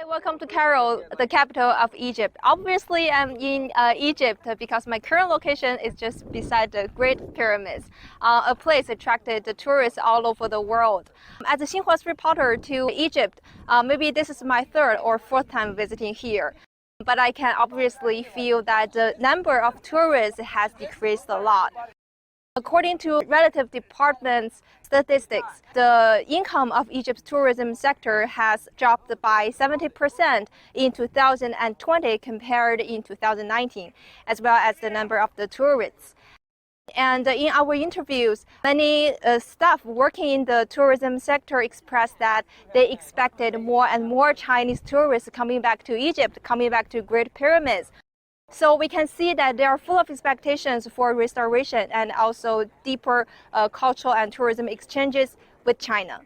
Hi, welcome to Cairo, the capital of Egypt. Obviously, I'm in Egypt because my current location is just beside the Great Pyramids, a place attracted the tourists all over the world. As a Xinhua's reporter to Egypt, maybe this is my third or fourth time visiting here. But I can obviously feel that the number of tourists has decreased a lot. According to relative department's statistics, the income of Egypt's tourism sector has dropped by 70% in 2020 compared in 2019, as well as the number of the tourists. And in our interviews, many staff working in the tourism sector expressed that they expected more and more Chinese tourists coming back to Egypt, coming back to Great Pyramids. So we can see that they are full of expectations for restoration and also deeper cultural and tourism exchanges with China.